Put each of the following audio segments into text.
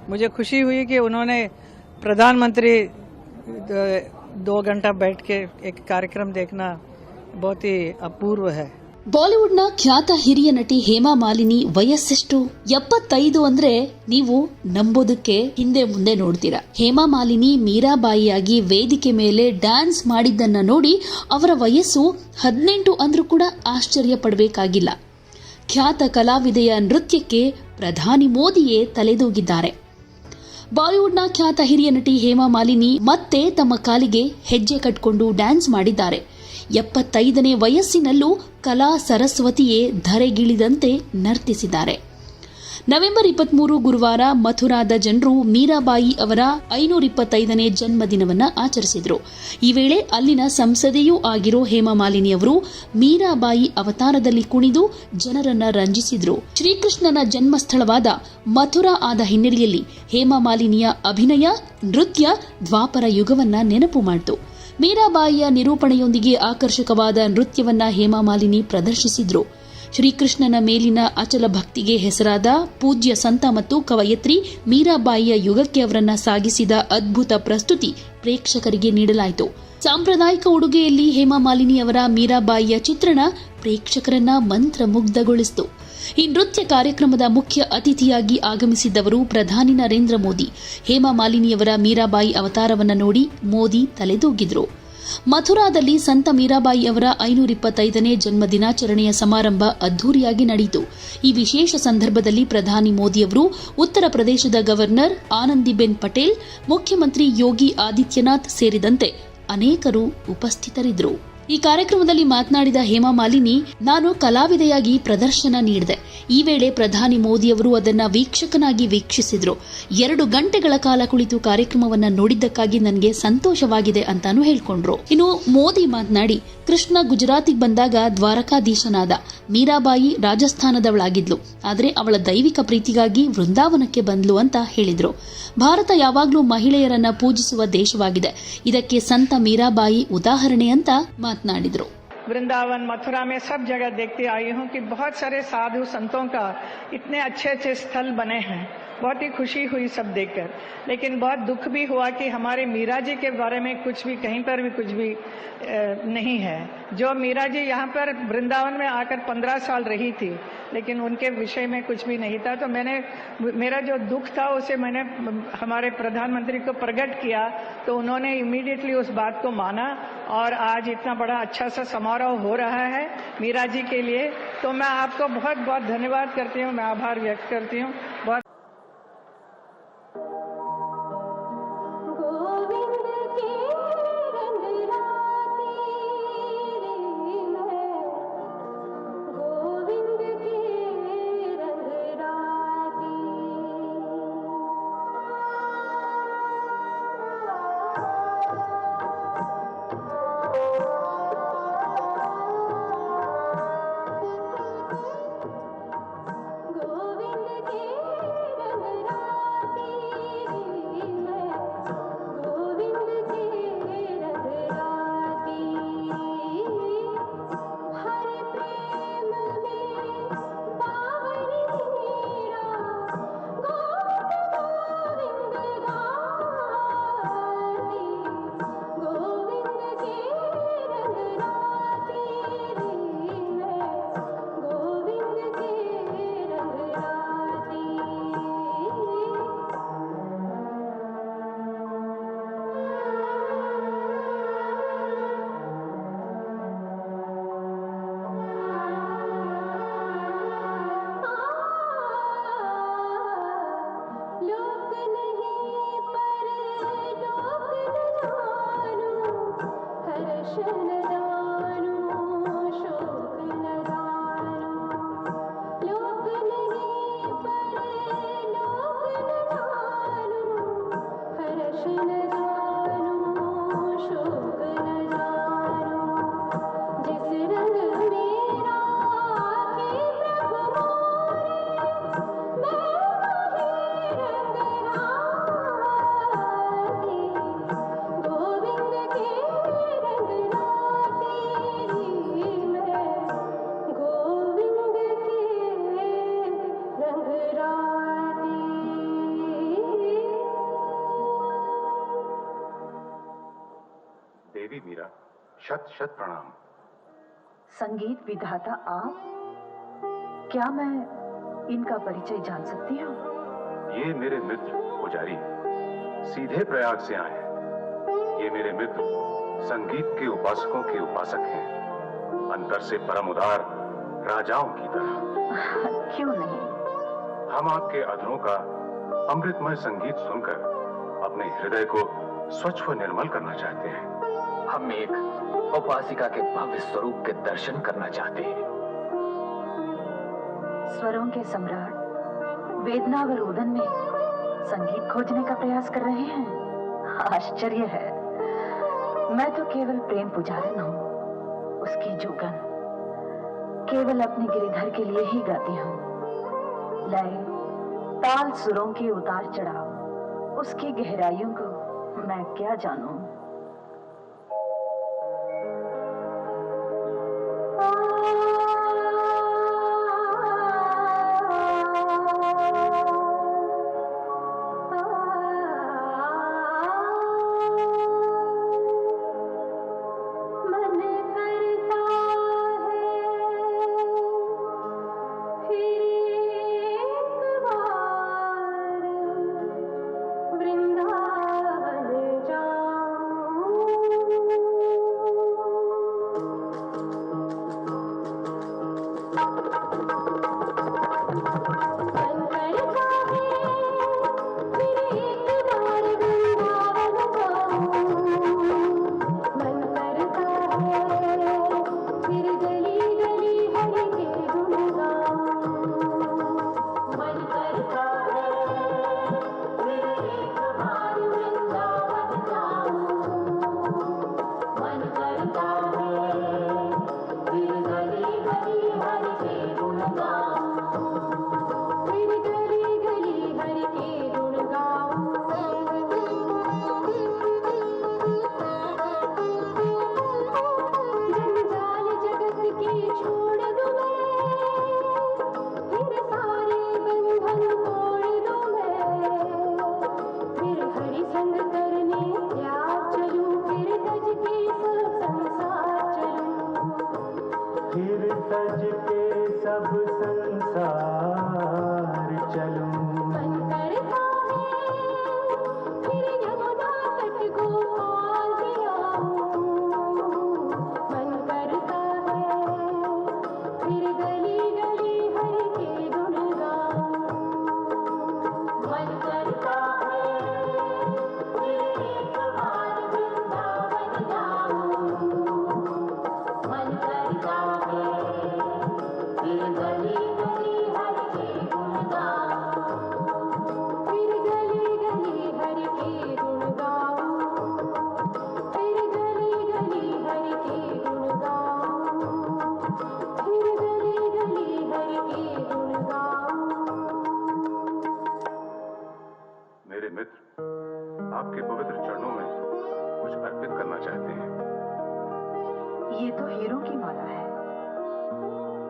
मुझे खुशी हुई कि उन्होंने प्रधानमंत्री 2 घंटा बैठ के एक कार्यक्रम देखना बहुत ही अपूर्व है। ಬಾಲಿವುಡ್ನ ಖ್ಯಾತ ಹಿರಿಯ ನಟಿ ಹೇಮಾ ಮಾಲಿನಿ ವಯಸ್ಸೆಷ್ಟು? 75 ಅಂದ್ರೆ ನೀವು ನಂಬೋದಕ್ಕೆ ಹಿಂದೆ ಮುಂದೆ ನೋಡ್ತೀರಾ. ಹೇಮಾ ಮಾಲಿನಿ ಮೀರಾಬಾಯಿಯಾಗಿ ವೇದಿಕೆ ಮೇಲೆ ಡ್ಯಾನ್ಸ್ ಮಾಡಿದ್ದನ್ನ ನೋಡಿ ಅವರ ವಯಸ್ಸು 18 ಅಂದ್ರೂ ಕೂಡ ಆಶ್ಚರ್ಯ ಪಡಬೇಕಾಗಿಲ್ಲ. ಖ್ಯಾತ ಕಲಾವಿದೆಯ ನೃತ್ಯಕ್ಕೆ ಪ್ರಧಾನಿ ಮೋದಿಯೇ ತಲೆದೂಗಿದ್ದಾರೆ. ಬಾಲಿವುಡ್ನ ಖ್ಯಾತ ಹಿರಿಯ ನಟಿ ಹೇಮಾ ಮಾಲಿನಿ ಮತ್ತೆ ತಮ್ಮ ಕಾಲಿಗೆ ಹೆಜ್ಜೆ ಕಟ್ಟಿಕೊಂಡು ಡ್ಯಾನ್ಸ್ ಮಾಡಿದ್ದಾರೆ. 75ನೇ ವಯಸ್ಸಿನಲ್ಲೂ ಕಲಾ ಸರಸ್ವತಿಯೇ ಧರೆಗಿಳಿದಂತೆ ನರ್ತಿಸಿದ್ದಾರೆ. ನವೆಂಬರ್ 23 ಗುರುವಾರ ಮಥುರಾದ ಜನರು ಮೀರಾಬಾಯಿ ಅವರ 525ನೇ ಜನ್ಮದಿನವನ್ನು ಆಚರಿಸಿದರು. ಈ ವೇಳೆ ಅಲ್ಲಿನ ಸಂಸದೆಯೂ ಆಗಿರೋ ಹೇಮಾ ಮಾಲಿನಿ ಅವರು ಮೀರಾಬಾಯಿ ಅವತಾರದಲ್ಲಿ ಕುಣಿದು ಜನರನ್ನ ರಂಜಿಸಿದ್ರು. ಶ್ರೀಕೃಷ್ಣನ ಜನ್ಮಸ್ಥಳವಾದ ಮಥುರಾ ಆದ ಹಿನ್ನೆಲೆಯಲ್ಲಿ ಹೇಮಾ ಮಾಲಿನಿಯ ಅಭಿನಯ, ನೃತ್ಯ ದ್ವಾಪರ ಯುಗವನ್ನ ನೆನಪು ಮಾಡಿತು. ಮೀರಾಬಾಯಿಯ ನಿರೂಪಣೆಯೊಂದಿಗೆ ಆಕರ್ಷಕವಾದ ನೃತ್ಯವನ್ನ ಹೇಮಾ ಮಾಲಿನಿ ಪ್ರದರ್ಶಿಸಿದ್ರು. ಶ್ರೀಕೃಷ್ಣನ ಮೇಲಿನ ಅಚಲ ಭಕ್ತಿಗೆ ಹೆಸರಾದ ಪೂಜ್ಯ ಸಂತ ಮತ್ತು ಕವಯತ್ರಿ ಮೀರಾಬಾಯಿಯ ಯುಗಕ್ಕೆ ಅವರನ್ನ ಸಾಗಿಸಿದ ಅದ್ಭುತ ಪ್ರಸ್ತುತಿ ಪ್ರೇಕ್ಷಕರಿಗೆ ನೀಡಲಾಯಿತು. ಸಾಂಪ್ರದಾಯಿಕ ಉಡುಗೆಯಲ್ಲಿ ಹೇಮಾ ಮಾಲಿನಿ ಅವರ ಮೀರಾಬಾಯಿಯ ಚಿತ್ರಣ ಪ್ರೇಕ್ಷಕರನ್ನ ಮಂತ್ರಮುಗ್ಧಗೊಳಿಸಿತು. ಈ ನೃತ್ಯ ಕಾರ್ಯಕ್ರಮದ ಮುಖ್ಯ ಅತಿಥಿಯಾಗಿ ಆಗಮಿಸಿದ್ದವರು ಪ್ರಧಾನಿ ನರೇಂದ್ರ ಮೋದಿ. ಹೇಮಾ ಮಾಲಿನಿಯವರ ಮೀರಾಬಾಯಿ ಅವತಾರವನ್ನು ನೋಡಿ ಮೋದಿ ತಲೆದೂಗಿದ್ರು. ಮಥುರಾದಲ್ಲಿ ಸಂತ ಮೀರಾಬಾಯಿ ಅವರ 525ನೇ ಜನ್ಮ ದಿನಾಚರಣೆಯ ಸಮಾರಂಭ ಅದ್ದೂರಿಯಾಗಿ ನಡೆಯಿತು. ಈ ವಿಶೇಷ ಸಂದರ್ಭದಲ್ಲಿ ಪ್ರಧಾನಿ ಮೋದಿಯವರು ಉತ್ತರ ಪ್ರದೇಶದ ಗವರ್ನರ್ ಆನಂದಿಬೆನ್ ಪಟೇಲ್, ಮುಖ್ಯಮಂತ್ರಿ ಯೋಗಿ ಆದಿತ್ಯನಾಥ್ ಸೇರಿದಂತೆ ಅನೇಕರು ಉಪಸ್ಥಿತರಿದ್ದರು. ಈ ಕಾರ್ಯಕ್ರಮದಲ್ಲಿ ಮಾತನಾಡಿದ ಹೇಮಾ ಮಾಲಿನಿ, ನಾನು ಕಲಾವಿದೆಯಾಗಿ ಪ್ರದರ್ಶನ ನೀಡಿದೆ. ಈ ವೇಳೆ ಪ್ರಧಾನಿ ಮೋದಿಯವರು ಅದನ್ನ ವೀಕ್ಷಕನಾಗಿ ವೀಕ್ಷಿಸಿದ್ರು. 2 ಗಂಟೆಗಳ ಕಾಲ ಕುಳಿತು ಕಾರ್ಯಕ್ರಮವನ್ನ ನೋಡಿದ್ದಕ್ಕಾಗಿ ನನಗೆ ಸಂತೋಷವಾಗಿದೆ ಅಂತಾನು ಹೇಳ್ಕೊಂಡ್ರು. ಇನ್ನು ಮೋದಿ ಮಾತನಾಡಿ, ಕೃಷ್ಣ ಗುಜರಾತಿಗೆ ಬಂದಾಗ ದ್ವಾರಕಾಧೀಶನಾದ, ಮೀರಾಬಾಯಿ ರಾಜಸ್ಥಾನದವಳಾಗಿದ್ಲು. ಆದರೆ ಅವಳ ದೈವಿಕ ಪ್ರೀತಿಗಾಗಿ ವೃಂದಾವನಕ್ಕೆ ಬಂದ್ಲು ಅಂತ ಹೇಳಿದ್ರು. ಭಾರತ ಯಾವಾಗಲೂ ಮಹಿಳೆಯರನ್ನ ಪೂಜಿಸುವ ದೇಶವಾಗಿದೆ. ಇದಕ್ಕೆ ಸಂತ ಮೀರಾಬಾಯಿ ಉದಾಹರಣೆ ಅಂತ ಮಾತನಾಡಿದ್ರು. वृंदावन मथुरा में सब जगह देखते आई हूँ कि बहुत सारे साधु संतों का इतने अच्छे अच्छे स्थल बने हैं. बहुत ही खुशी हुई सब देखकर, लेकिन बहुत दुख भी हुआ कि हमारे मीरा जी के बारे में कुछ भी कहीं पर भी कुछ भी नहीं है. जो मीरा जी यहाँ पर वृंदावन में आकर 15 साल रही थी, लेकिन उनके विषय में कुछ भी नहीं था. तो मेरा जो दुख था उसे मैंने हमारे प्रधानमंत्री को प्रकट किया, तो उन्होंने इमीडिएटली उस बात को माना और आज इतना बड़ा अच्छा सा समारोह हो रहा है मीरा जी के लिए. तो मैं आपको बहुत बहुत धन्यवाद करती हूँ, मैं आभार व्यक्त करती हूँ. बहुत शत शत प्रणाम। संगीत विधाता आप? क्या मैं इनका परिचय जान सकती हूँ? ये मेरे मित्र पुजारी सीधे प्रयाग से आए हैं। ये मेरे मित्र संगीत के उपासकों के उपासक हैं, अंतर से परम उदार राजाओं की तरह। क्यों नहीं? हम आपके अधरों का अमृतमय संगीत सुनकर अपने हृदय को स्वच्छ व निर्मल करना चाहते हैं। हम एक उपासिका के भव्य स्वरूप के दर्शन करना चाहते हैं। स्वरों के सम्राट वेदना व रोदन में संगीत खोजने का प्रयास कर रहे हैं। आश्चर्य है। मैं तो केवल प्रेम पुजारन हूँ, उसकी जुगन केवल अपने गिरिधर के लिए ही गाती हूँ। लय ताल सुरों के उतार चढ़ाव, उसकी गहराइयों को मैं क्या जानूं।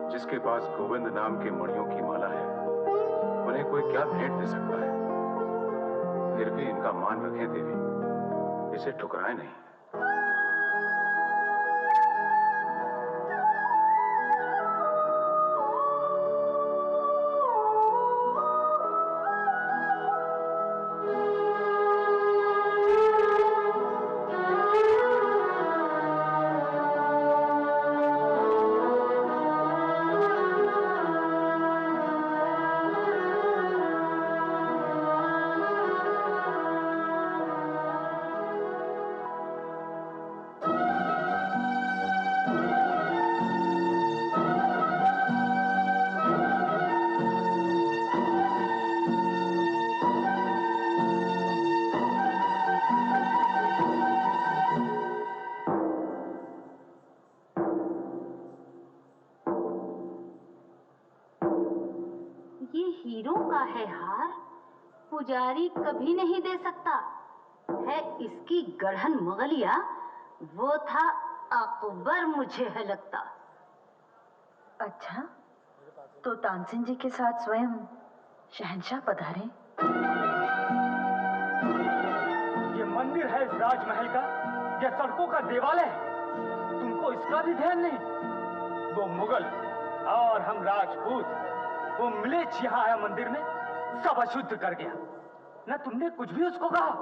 जिसके पास गोविंद नाम के मणियों की माला है, उन्हें कोई क्या भेंट दे सकता है। फिर भी इनका मान रखें देवी, इसे ठुकराए नहीं। पुजारी कभी नहीं दे सकता है। इसकी गढ़न मुगलिया, वो था अकबर, मुझे है लगता। अच्छा, तो तानसेन जी के साथ स्वयं शहंशाह पधारे। ये मंदिर है इस राजमहल का या सड़कों का देवालय है? तुमको इसका भी ध्यान नहीं? वो मुगल और हम राजपूत, वो मिलेच यहाँ आया मंदिर में, सब अशुद्ध कर गया। न तुमने कुछ भी उसको कहा?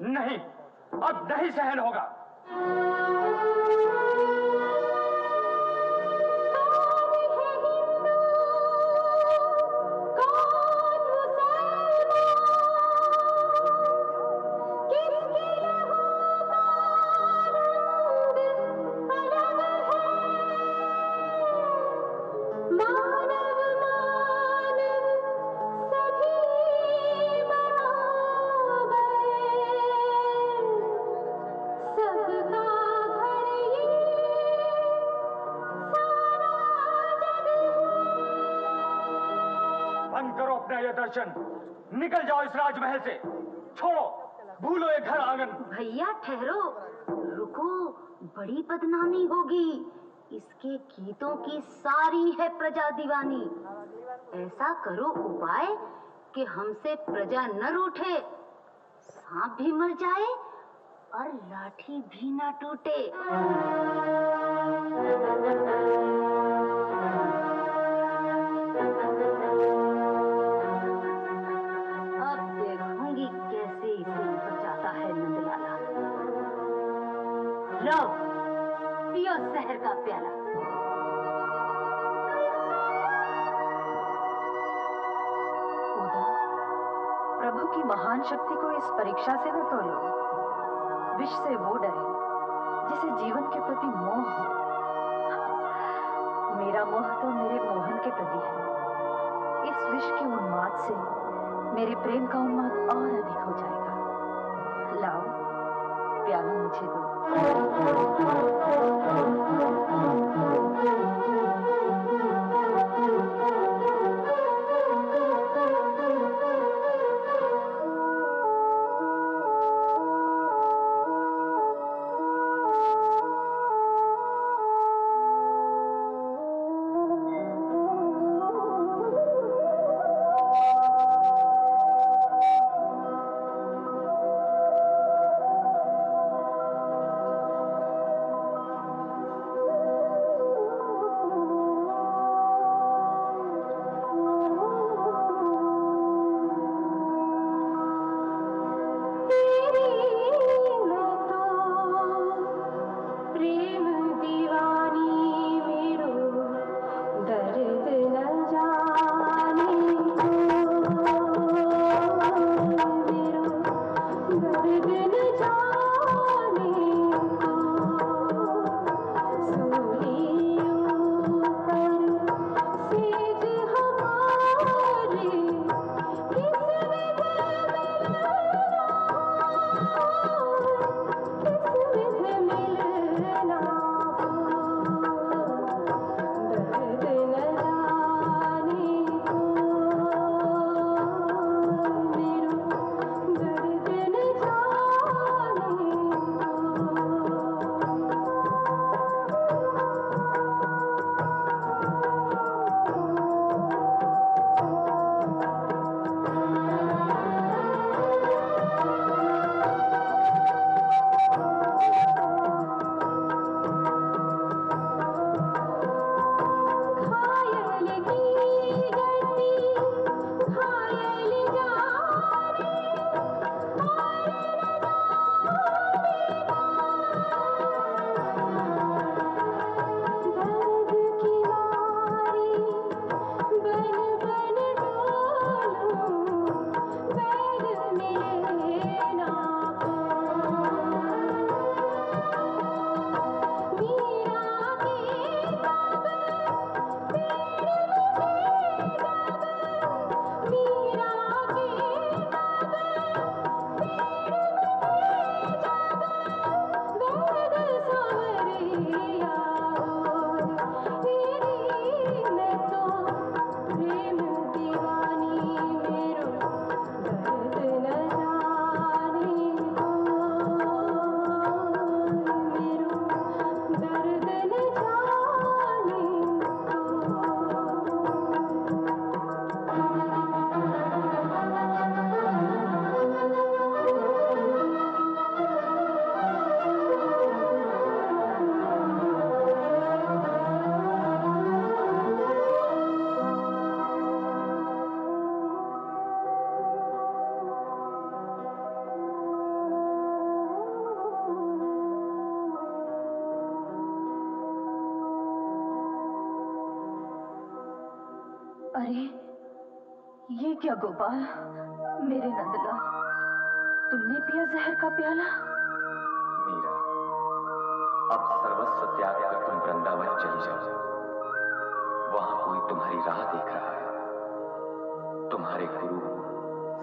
नहीं, अब नहीं सहन होगा। दर्शन, निकल जाओ इस राजमहल से, छोड़ो, भूलो ये घर आंगन। भैया ठहरो, रुको, बड़ी बदनामी होगी। इसके गीतों की सारी है प्रजा दीवानी। ऐसा करो उपाय कि हमसे प्रजा न रूठे, सांप भी मर जाए और लाठी भी न टूटे। लो, पियो शहर का प्याला। उदा, प्रभु की महान शक्ति को इस परीक्षा से न तोलो। विष से वो डरे जिसे जीवन के प्रति मोह हो। मेरा मोह तो मेरे मोहन के प्रति है। इस विष के उन्माद से मेरे प्रेम का उन्माद और अधिक हो जाएगा। लाओ, प्याला मुझे दो। अरे ये क्या गोपाल, मेरे नंदलाल, तुमने पिया जहर का प्याला? मीरा, अब सर्वस्व त्याग कर तुम वृंदावन चली जाओ। वहां कोई तुम्हारी राह देख रहा है, तुम्हारे गुरु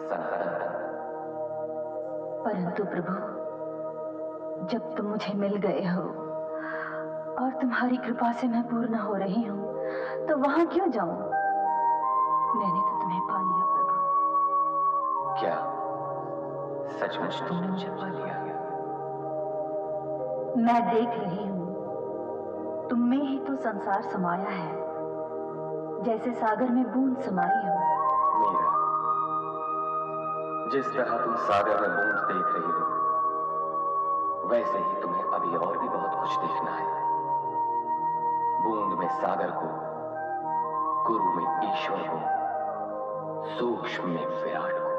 सनातन। परंतु प्रभु, जब तुम मुझे मिल गए हो और तुम्हारी कृपा से मैं पूर्ण हो रही हूँ, तो वहां क्यों जाऊं? मैंने तो तुम्हें पा लिया प्रभु। क्या सचमुच तुमने मुझे पा लिया? मैं देख रही हूँ, तुम में ही तो संसार समाया है, जैसे सागर में बूंद समाई हो। मीरा, जिस तरह तुम सागर में बूंद देख रही हो, वैसे ही तुम्हें अभी और भी बहुत कुछ देखना है। बूंद में सागर को, गुरु में ईश्वर को, सूक्ष्म में विराट को।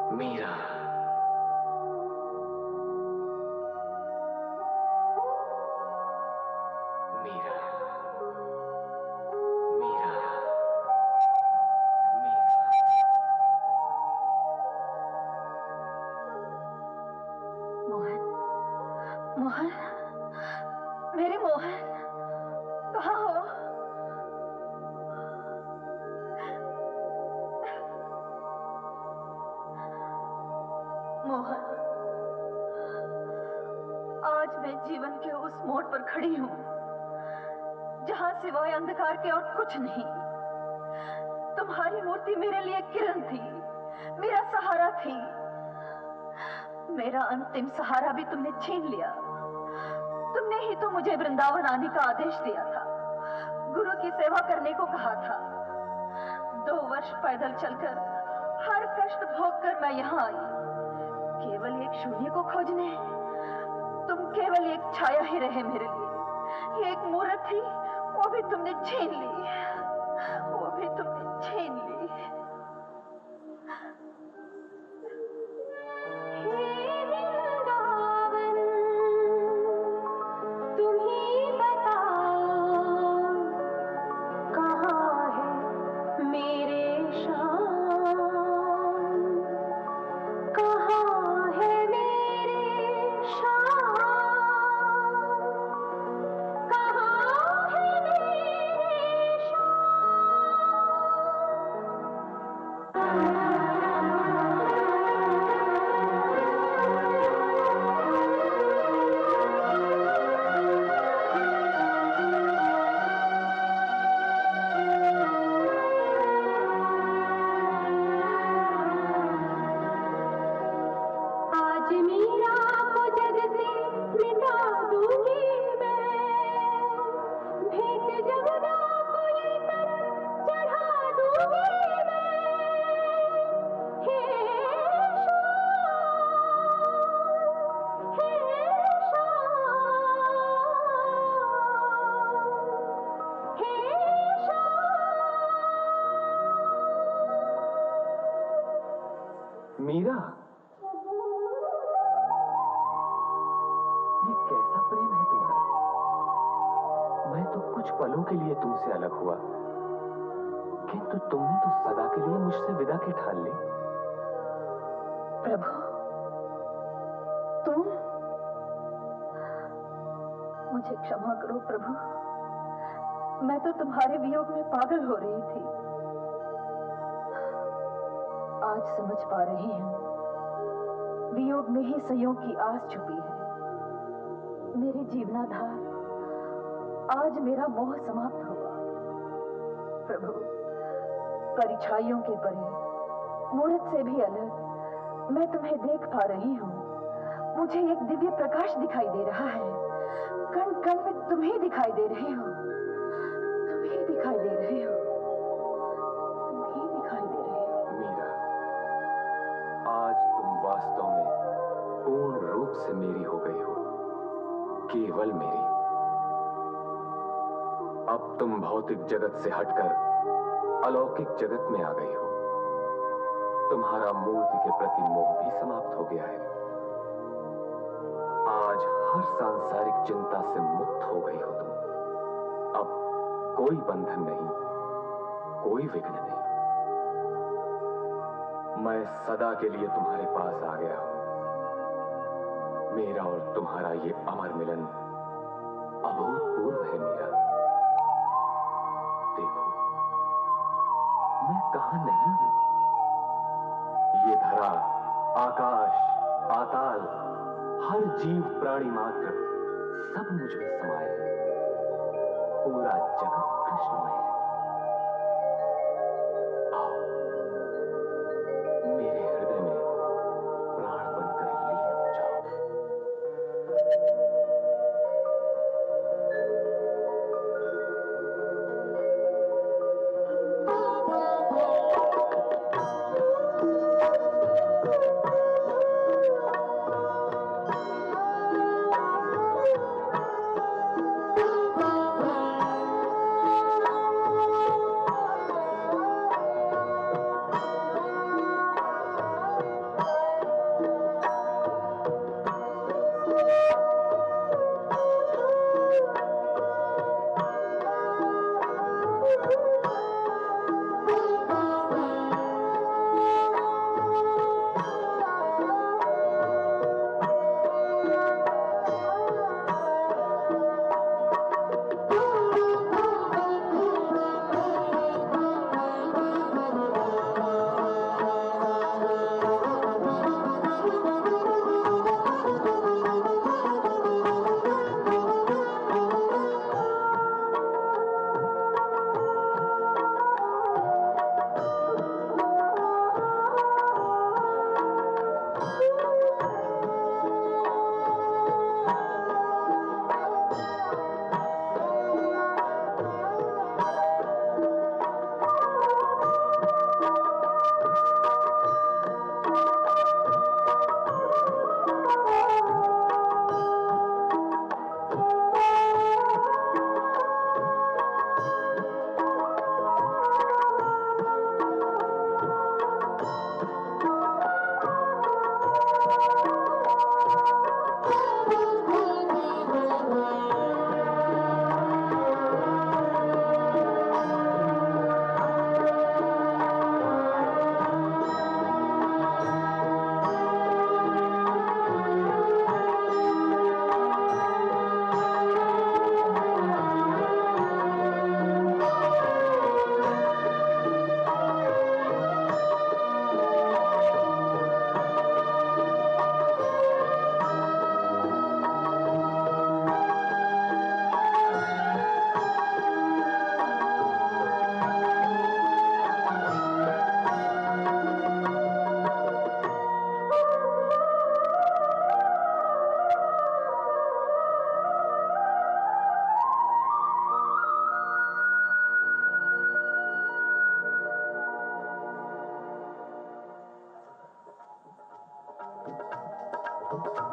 मीरा, मीरा, मीरा, मीरा। मोहन, मोहन, मेरे मोहन, कहाँ हो? मोहन, आज मैं जीवन के उस मोड़ पर खड़ी हूँ जहां सिवाय अंधकार के और कुछ नहीं। तुम्हारी मूर्ति मेरे लिए किरण थी, मेरा सहारा थी। मेरा अंतिम सहारा भी तुमने छीन लिया। तुमने ही तो मुझे वृंदावन आने का आदेश दिया था, गुरु की सेवा करने को कहा था। 2 वर्ष पैदल चलकर, हर कष्ट भोगकर मैं यहाँ आई, केवल एक शून्य को खोजने। तुम केवल एक छाया ही रहे मेरे लिए, एक मूर्त थी, वो भी तुमने छीन ली, वो भी तुमने छीन ली। मीरा, ये कैसा प्रेम है तुम्हारा? मैं तो कुछ पलों के लिए तुमसे अलग हुआ, किंतु तुमने तो सदा के लिए मुझसे विदा की ठान ली। प्रभु, तुम मुझे क्षमा करो प्रभु, मैं तो तुम्हारे वियोग में पागल हो रही थी। आज समझ पा रही हूं, वियोग में ही संयोग की आस छुपी है। मेरे जीवनाधार, आज मेरा मोह समाप्त हुआ। प्रभु, परिछाइयों के परे, मूर्त से भी अलग मैं तुम्हें देख पा रही हूं। मुझे एक दिव्य प्रकाश दिखाई दे रहा है। कण कण में तुम ही दिखाई दे रहे हो, तुम ही दिखाई दे रहे हो, तुम ही दिखाई दे रहे हो। मीरा, आज तुम वास्तव में पूर्ण रूप से मेरी हो गई हो, केवल मेरी। अब तुम भौतिक जगत से हटकर अलौकिक जगत में आ गई हो। तुम्हारा मूर्ति के प्रति मोह भी समाप्त हो गया है। आज हर सांसारिक चिंता से मुक्त हो गई हो तुम। अब कोई बंधन नहीं, कोई विघ्न नहीं। मैं सदा के लिए तुम्हारे पास आ गया हूं। मेरा और तुम्हारा ये अमर मिलन अभूतपूर्व है मीरा। देखो, मैं कहां नहीं हूं। ये धरा, आकाश, पाताल, हर जीव प्राणी मात्र सब मुझ में समाया है। पूरा जगत कृष्णमय है। आओ, मेरे हृदय में प्राण बनकर लीन हो जाओ। गोविंद